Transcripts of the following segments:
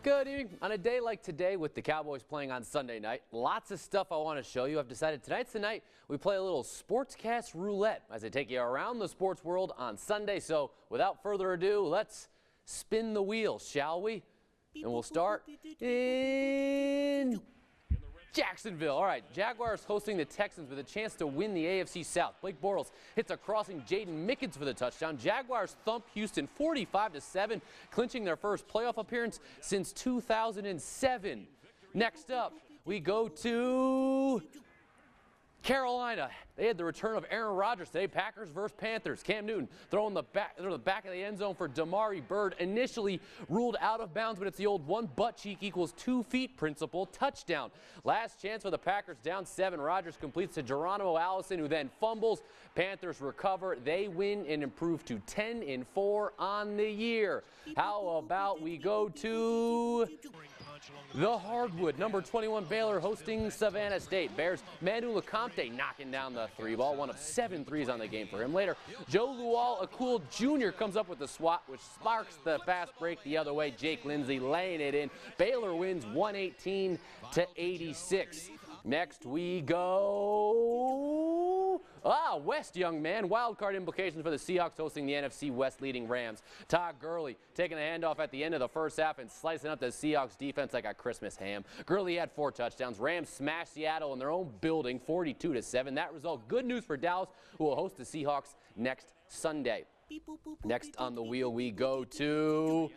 Good evening. On a day like today with the Cowboys playing on Sunday night, lots of stuff I want to show you. I've decided tonight's the night we play a little Sportscast Roulette as I take you around the sports world on Sunday. So without further ado, let's spin the wheel, shall we? And we'll start in Jacksonville. All right, Jaguars hosting the Texans with a chance to win the AFC South. Blake Bortles hits a crossing Jaden Mickens for the touchdown. Jaguars thump Houston 45-7, clinching their first playoff appearance since 2007. Next up, we go to Carolina. They had the return of Aaron Rodgers today. Packers versus Panthers. Cam Newton throwing the back of the end zone for Damari Bird. Initially ruled out of bounds, but it's the old one butt cheek equals 2 feet principle. Touchdown. Last chance for the Packers, down 7. Rodgers completes to Geronimo Allison, who then fumbles. Panthers recover. They win and improve to 10-4 on the year. How about we go to the hardwood? Number 21 Baylor hosting Savannah State. Bears Manu LeCompte knocking down the 3-ball, one of 7 threes on the game for him. Later, Joe Lual-Akul Jr. comes up with the swat, which sparks the fast break the other way. Jake Lindsey laying it in. Baylor wins 118-86. Next we go West, young man. Wild card implications for the Seahawks hosting the NFC West leading Rams. Todd Gurley taking a handoff at the end of the first half and slicing up the Seahawks defense like a Christmas ham. Gurley had 4 touchdowns. Rams smashed Seattle in their own building 42-7. That result, good news for Dallas, who will host the Seahawks next Sunday. Next on the wheel we go to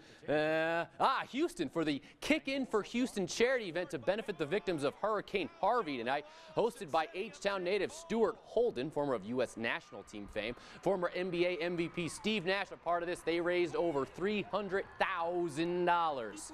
Houston for the Kick In for Houston charity event to benefit the victims of Hurricane Harvey tonight, hosted by H-Town native Stuart Holden, former of U.S. national team fame, former NBA MVP Steve Nash a part of this. They raised over $300,000.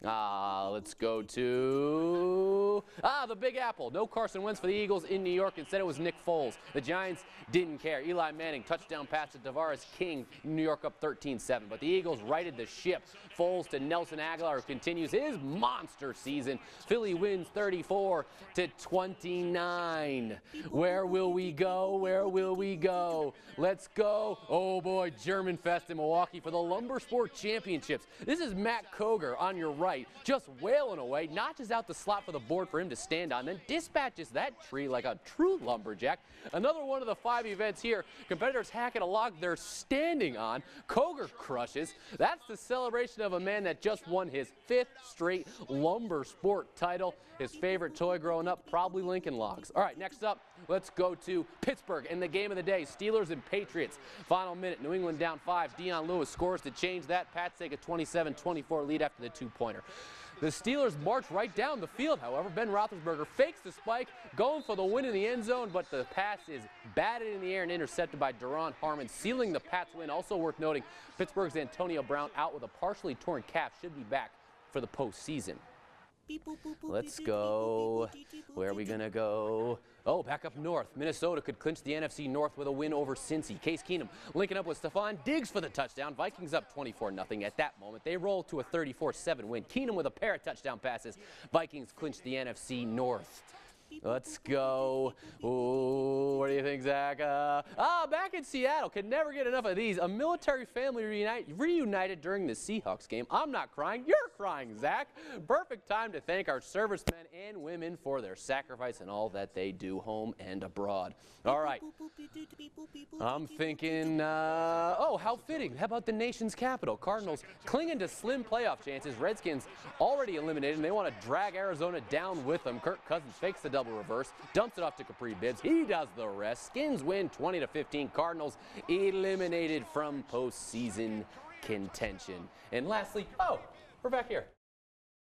Let's go to the Big Apple. No Carson Wentz for the Eagles in New York. Instead, it was Nick Foles. The Giants didn't care. Eli Manning touchdown pass to Tavares King. New York up 13-7. But the Eagles righted the ship. Foles to Nelson Aguilar, who continues his monster season. Philly wins 34-29. Where will we go? Where will we go? Let's go. Oh boy, German Fest in Milwaukee for the Lumber Sport Championships. This is Matt Koger on your right, just wailing away, notches out the slot for the board for him to stand on, then dispatches that tree like a true lumberjack. Another one of the 5 events here. Competitors hacking a log they're standing on. Koger crushes. That's the celebration of a man that just won his 5th straight lumber sport title. His favorite toy growing up, probably Lincoln Logs. All right, next up, let's go to Pittsburgh in the game of the day. Steelers and Patriots. Final minute, New England down 5. Deion Lewis scores to change that. Pats take a 27-24 lead after the 2-pointer. The Steelers march right down the field, however. Ben Roethlisberger fakes the spike, going for the win in the end zone, but the pass is batted in the air and intercepted by Duron Harmon, sealing the Pats win. Also worth noting, Pittsburgh's Antonio Brown out with a partially torn calf, should be back for the postseason. Let's go. Where are we going to go? Oh, back up north. Minnesota could clinch the NFC North with a win over Cincy. Case Keenum linking up with Stephon Diggs for the touchdown. Vikings up 24-0 at that moment. They roll to a 34-7 win. Keenum with a pair of touchdown passes. Vikings clinch the NFC North. Let's go. Ooh, what do you think, Zach? Back in Seattle. Can never get enough of these. A military family reunited during the Seahawks game. I'm not crying. You're crying, Zach. Perfect time to thank our servicemen and women for their sacrifice and all that they do home and abroad. All right. I'm thinking, how fitting. How about the nation's capital? Cardinals clinging to slim playoff chances. Redskins already eliminated, and they want to drag Arizona down with them. Kirk Cousins fakes the double reverse, dumps it off to Capri Bibbs. He does the rest. Skins win 20-15. Cardinals eliminated from postseason contention. And lastly, we're back here.